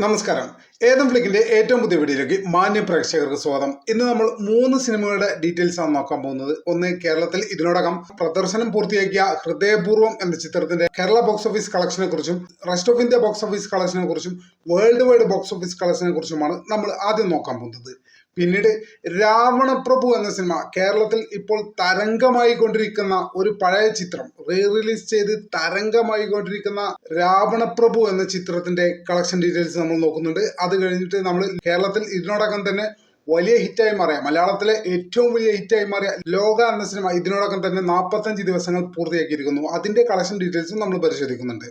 നമസ്കാരം. ഏതം ഫ്ലിക്കിന്റെ ഏറ്റവും പുതിയ വീഡിയോയിലേക്ക് മാന്യ പ്രേക്ഷകർക്ക് സ്വാഗതം. ഇന്ന് നമ്മൾ 3 സിനിമകളുടെ ഡീറ്റെയിൽസ് ആണ് നോക്കാൻ പോകുന്നത്. ഒന്ന്, കേരളത്തിൽ ഇതിനോടകം പ്രദർശനം പൂർത്തിയാക്കിയ ഹൃദയപൂർവ്വം എന്ന ചിത്രത്തിന്റെ കേരള ബോക്സ് ഓഫീസ് കളക്ഷനെ കുറിച്ചും rest of India box office കളക്ഷനെ കുറിച്ചും വേൾഡ് വൈഡ് ബോക്സ് ഓഫീസ് കളക്ഷനെ കുറിച്ചുമാണ് നമ്മൾ ആദ്യം നോക്കാൻ പോകുന്നത്. പിന്നീട് രാവണപ്രഭു എന്ന സിനിമ കേരളത്തിൽ ഇപ്പോൾ തരംഗമായി കൊണ്ടിരിക്കുന്ന ഒരു പഴയ ചിത്രം റിലീസ് ചെയ്ത് തരംഗമായി കൊണ്ടിരിക്കുന്ന രാവണപ്രഭു എന്ന ചിത്രത്തിന്റെ കളക്ഷൻ ഡീറ്റെയിൽസ് നമ്മൾ നോക്കുന്നുണ്ട്. അത് കഴിഞ്ഞിട്ട് നമ്മൾ കേരളത്തിൽ ഇതിനോടകം തന്നെ വലിയ ഹിറ്റായി മാറിയ, മലയാളത്തിലെ ഏറ്റവും വലിയ ഹിറ്റായി മാറിയ ലോക എന്ന സിനിമ ഇതിനോടകം തന്നെ 45 ദിവസങ്ങൾ പൂർത്തിയാക്കിയിരിക്കുന്നു. അതിന്റെ കളക്ഷൻ ഡീറ്റെയിൽസും നമ്മൾ പരിശോധിക്കുന്നുണ്ട്.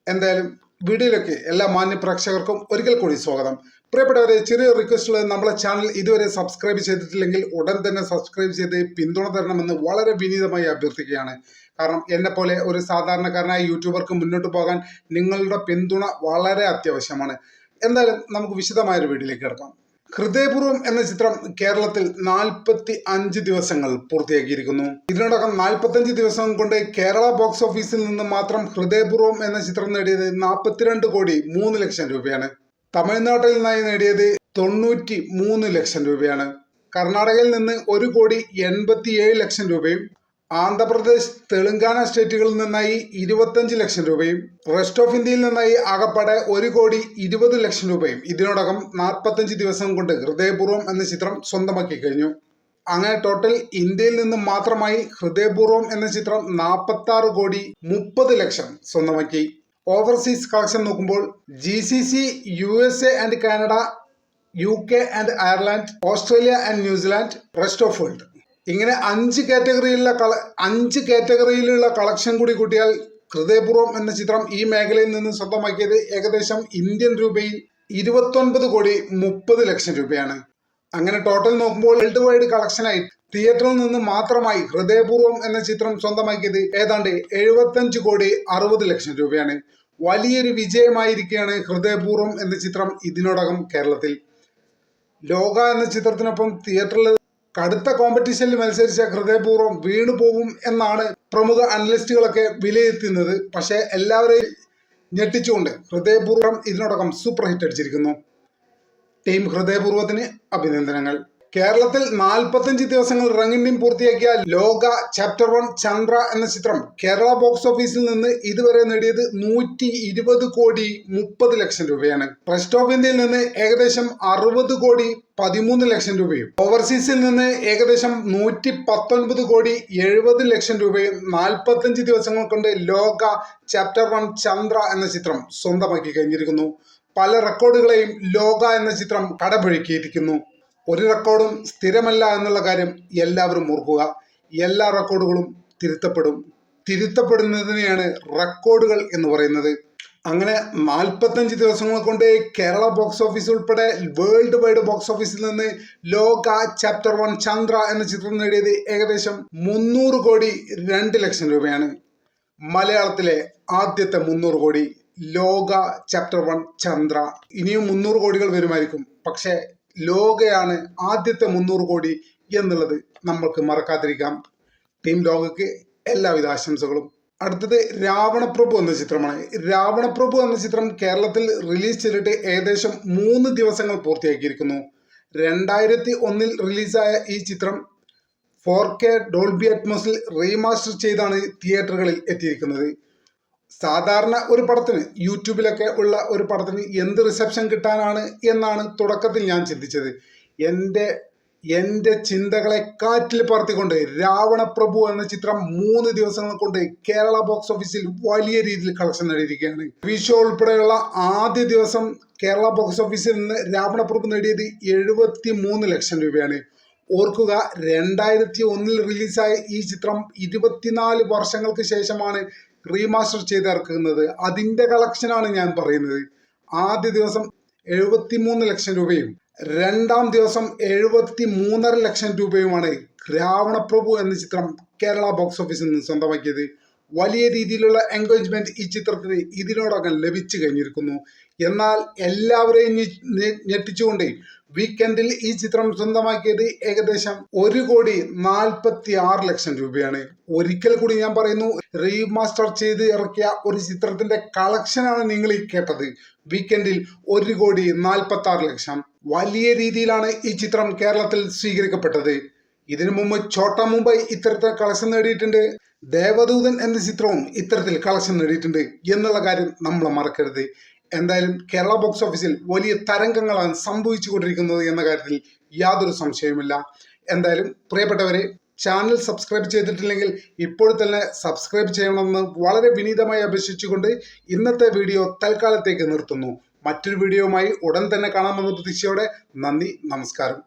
എന്തായാലും വീഡിയോയിലേക്ക് എല്ലാ മാന്യ പ്രേക്ഷകർക്കും ഒരിക്കൽ കൂടി സ്വാഗതം. പ്രിയപ്പെട്ടവരെ, ചെറിയ റിക്വസ്റ്റ് ഉള്ളത്, നമ്മളെ ചാനൽ ഇതുവരെ സബ്സ്ക്രൈബ് ചെയ്തിട്ടില്ലെങ്കിൽ ഉടൻ തന്നെ സബ്സ്ക്രൈബ് ചെയ്ത് പിന്തുണ തരണമെന്ന് വളരെ വിനീതമായി അഭ്യർത്ഥിക്കുകയാണ്. കാരണം എന്നെ പോലെ ഒരു സാധാരണക്കാരനായ യൂട്യൂബർക്ക് മുന്നോട്ട് പോകാൻ നിങ്ങളുടെ പിന്തുണ വളരെ അത്യാവശ്യമാണ്. എന്തായാലും നമുക്ക് വിശദമായൊരു വീഡിയോയിലേക്ക് കിടക്കാം. ഹൃദയപൂർവ്വം എന്ന ചിത്രം കേരളത്തിൽ 45 ദിവസങ്ങൾ പൂർത്തിയാക്കിയിരിക്കുന്നു. ഇതിനോടകം 45 ദിവസം കൊണ്ട് കേരള ബോക്സ് ഓഫീസിൽ നിന്ന് മാത്രം ഹൃദയപൂർവ്വം എന്ന ചിത്രം നേടിയത് 42 കോടി 3 ലക്ഷം രൂപയാണ്. തമിഴ്നാട്ടിൽ നിന്നായി നേടിയത് 93 ലക്ഷം രൂപയാണ്. കർണാടകയിൽ നിന്ന് 1 കോടി 87 ലക്ഷം രൂപയും ആന്ധ്രാപ്രദേശ്, തെലങ്കാന സ്റ്റേറ്റുകളിൽ നിന്നായി 25 ലക്ഷം രൂപയും റെസ്റ്റ് ഓഫ് ഇന്ത്യയിൽ നിന്നായി ആകപ്പാടെ 1 കോടി 20 ലക്ഷം രൂപയും ഇതിനോടകം 45 ദിവസം കൊണ്ട് ഹൃദയപൂർവ്വം എന്ന ചിത്രം സ്വന്തമാക്കി കഴിഞ്ഞു. അങ്ങനെ ടോട്ടൽ ഇന്ത്യയിൽ നിന്ന് മാത്രമായി ഹൃദയപൂർവ്വം എന്ന ചിത്രം 46 കോടി 30 ലക്ഷം സ്വന്തമാക്കി. ഓവർസീസ് കളക്ഷൻ നോക്കുമ്പോൾ GCC, USA and Canada, UK and Ireland, Australia and New Zealand, rest of world, ഇങ്ങനെ 5 കാറ്റഗറിയിലുള്ള കളക്ഷൻ കൂടി കൂട്ടിയാൽ ഹൃദയപൂർവ്വം എന്ന ചിത്രം ഈ മേഖലയിൽ നിന്ന് സ്വന്തമാക്കിയത് ഏകദേശം ഇന്ത്യൻ രൂപയിൽ 29 കോടി 30 ലക്ഷം രൂപയാണ്. അങ്ങനെ ടോട്ടൽ നോക്കുമ്പോൾ വേൾഡ് വൈഡ് കളക്ഷനായി തിയേറ്ററിൽ നിന്ന് മാത്രമായി ഹൃദയപൂർവ്വം എന്ന ചിത്രം സ്വന്തമാക്കിയത് ഏതാണ്ട് 75 കോടി 60 ലക്ഷം രൂപയാണ്. വലിയൊരു വിജയമായിരിക്കുകയാണ് ഹൃദയപൂർവ്വം എന്ന ചിത്രം ഇതിനോടകം കേരളത്തിൽ. ലോക എന്ന ചിത്രത്തിനൊപ്പം തിയേറ്ററിൽ കടുത്ത കോമ്പറ്റീഷനിൽ മത്സരിച്ച ഹൃദയപൂർവ്വം വീണു പോകും എന്നാണ് പ്രമുഖ അനലിസ്റ്റുകളൊക്കെ വിലയിരുത്തുന്നത്. പക്ഷേ എല്ലാവരെയും ഞെട്ടിച്ചുകൊണ്ട് ഹൃദയപൂർവ്വം ഇതിനോടകം സൂപ്പർ ഹിറ്റ് അടിച്ചിരിക്കുന്നു. ടീം ഹൃദയപൂർവ്വത്തിന് അഭിനന്ദനങ്ങൾ. കേരളത്തിൽ 45 ദിവസങ്ങൾ റണ്ണിംഗ് പൂർത്തിയാക്കിയ ലോക ചാപ്റ്റർ 1 ചന്ദ്ര എന്ന ചിത്രം കേരള ബോക്സ് ഓഫീസിൽ നിന്ന് ഇതുവരെ നേടിയത് 120 കോടി 30 ലക്ഷം രൂപയാണ്. റെസ്റ്റ് ഓഫ് ഇന്ത്യയിൽ നിന്ന് ഏകദേശം 60 കോടി 13 ലക്ഷം രൂപയും ഓവർസീസിൽ നിന്ന് ഏകദേശം 119 കോടി 70 ലക്ഷം രൂപയും 45 ദിവസങ്ങൾ കൊണ്ട് ലോക ചാപ്റ്റർ 1 ചന്ദ്ര എന്ന ചിത്രം സ്വന്തമാക്കി കഴിഞ്ഞിരിക്കുന്നു. പല റെക്കോർഡുകളെയും ലോക എന്ന ചിത്രം കടപുഴക്കിയിരിക്കുന്നു. ഒരു റെക്കോർഡും സ്ഥിരമല്ല എന്നുള്ള കാര്യം എല്ലാവരും ഓർക്കുക. എല്ലാ റെക്കോർഡുകളും തിരുത്തപ്പെടുന്നതിനെയാണ് റെക്കോർഡുകൾ എന്ന് പറയുന്നത്. അങ്ങനെ 45 ദിവസങ്ങൾ കൊണ്ട് കേരള ബോക്സ് ഓഫീസ് ഉൾപ്പെടെ വേൾഡ് വൈഡ് ബോക്സ് ഓഫീസിൽ നിന്ന് ലോക ചാപ്റ്റർ 1 ചന്ദ്ര എന്ന ചിത്രം നേടിയത് ഏകദേശം 300 കോടി 2 ലക്ഷം രൂപയാണ്. മലയാളത്തിലെ ആദ്യത്തെ 300 കോടി ലോക ചാപ്റ്റർ 1 ചന്ദ്ര. ഇനിയും 300 കോടികൾ വരുമായിരിക്കും. പക്ഷേ ലോകയാണ് ആദ്യത്തെ 300 കോടി എന്നുള്ളത് നമ്മൾക്ക് മറക്കാതിരിക്കാം. ടീം ലോകയ്ക്ക് എല്ലാവിധ ആശംസകളും. അടുത്തത് രാവണപ്രഭു എന്ന ചിത്രമാണ്. രാവണപ്രഭു എന്ന ചിത്രം കേരളത്തിൽ റിലീസ് ചെയ്തിട്ട് ഏകദേശം 3 ദിവസങ്ങൾ പൂർത്തിയാക്കിയിരിക്കുന്നു. 2001 റിലീസായ ഈ ചിത്രം 4K ഡോൾബി അറ്റ്മോസിൽ റീമാസ്റ്റർ ചെയ്താണ് തിയേറ്ററുകളിൽ എത്തിയിരിക്കുന്നത്. സാധാരണ ഒരു പടത്തിന്, യൂട്യൂബിലൊക്കെ ഉള്ള ഒരു പടത്തിന് എന്ത് റിസപ്ഷൻ കിട്ടാനാണ് എന്നാണ് തുടക്കത്തിൽ ഞാൻ ചിന്തിച്ചത്. എൻ്റെ ചിന്തകളെ കാറ്റിൽ പറത്തിക്കൊണ്ട് രാവണപ്രഭു എന്ന ചിത്രം 3 ദിവസങ്ങൾ കൊണ്ട് കേരള ബോക്സ് ഓഫീസിൽ വലിയ രീതിയിൽ കളക്ഷൻ നേടിയിരിക്കുകയാണ്. വിഷു ഉൾപ്പെടെയുള്ള ആദ്യ ദിവസം കേരള ബോക്സ് ഓഫീസിൽ നിന്ന് രാവണപ്രഭു നേടിയത് 73 ലക്ഷം രൂപയാണ്. ഓർക്കുക, 2001 റിലീസായ ഈ ചിത്രം 24 വർഷങ്ങൾക്ക് ശേഷമാണ് റീമാസ്റ്റർ ചെയ്തിറക്കുന്നത്. അതിൻ്റെ കളക്ഷനാണ് ഞാൻ പറയുന്നത്. ആദ്യ ദിവസം 73 ലക്ഷം രൂപയും രണ്ടാം ദിവസം 73.5 ലക്ഷം രൂപയുമാണ് രാവണപ്രഭു എന്ന ചിത്രം കേരള ബോക്സ് ഓഫീസിൽ നിന്ന് സ്വന്തമാക്കിയത്. വലിയ രീതിയിലുള്ള എൻഗേജ്മെന്റ് ഈ ചിത്രത്തിന് ഇതിനോടകം ലഭിച്ചു കഴിഞ്ഞിരിക്കുന്നു. എന്നാൽ എല്ലാവരെയും ഞെട്ടിച്ചുകൊണ്ട് വീക്കെൻഡിൽ ഈ ചിത്രം സ്വന്തമാക്കിയത് ഏകദേശം 1,46,00,000 രൂപയാണ്. ഒരിക്കൽ കൂടി ഞാൻ പറയുന്നു, റീമാസ്റ്റർ ചെയ്ത് ഇറക്കിയ ഒരു ചിത്രത്തിന്റെ കളക്ഷനാണ് നിങ്ങൾ ഈ കേട്ടത്. വീക്കെൻഡിൽ 1,46,00,000. വലിയ രീതിയിലാണ് ഈ ചിത്രം കേരളത്തിൽ സ്വീകരിക്കപ്പെട്ടത്. ഇതിനു മുമ്പ് ഛോട്ട മുംബൈ ഇത്തരത്തിൽ കളക്ഷൻ നേടിയിട്ടുണ്ട്. ദേവദൂതൻ എന്ന ചിത്രവും ഇത്തരത്തിൽ കളക്ഷൻ നേടിയിട്ടുണ്ട് എന്നുള്ള കാര്യം നമ്മൾ മറക്കരുത്. എന്തായാലും കേരള ബോക്സ് ഓഫീസിൽ വലിയ തരംഗങ്ങളാണ് സംഭവിച്ചു കൊണ്ടിരിക്കുന്നത് എന്ന കാര്യത്തിൽ യാതൊരു സംശയവുമില്ല. എന്തായാലും പ്രിയപ്പെട്ടവരെ, ചാനൽ സബ്സ്ക്രൈബ് ചെയ്തിട്ടില്ലെങ്കിൽ ഇപ്പോൾ തന്നെ സബ്സ്ക്രൈബ് ചെയ്യണമെന്ന് വളരെ വിനീതമായി അപേക്ഷിച്ചുകൊണ്ട് ഇന്നത്തെ വീഡിയോ തൽക്കാലത്തേക്ക് നിർത്തുന്നു. മറ്റൊരു വീഡിയോയുമായി ഉടൻ തന്നെ കാണാമെന്ന പ്രതീക്ഷയോടെ നന്ദി, നമസ്കാരം.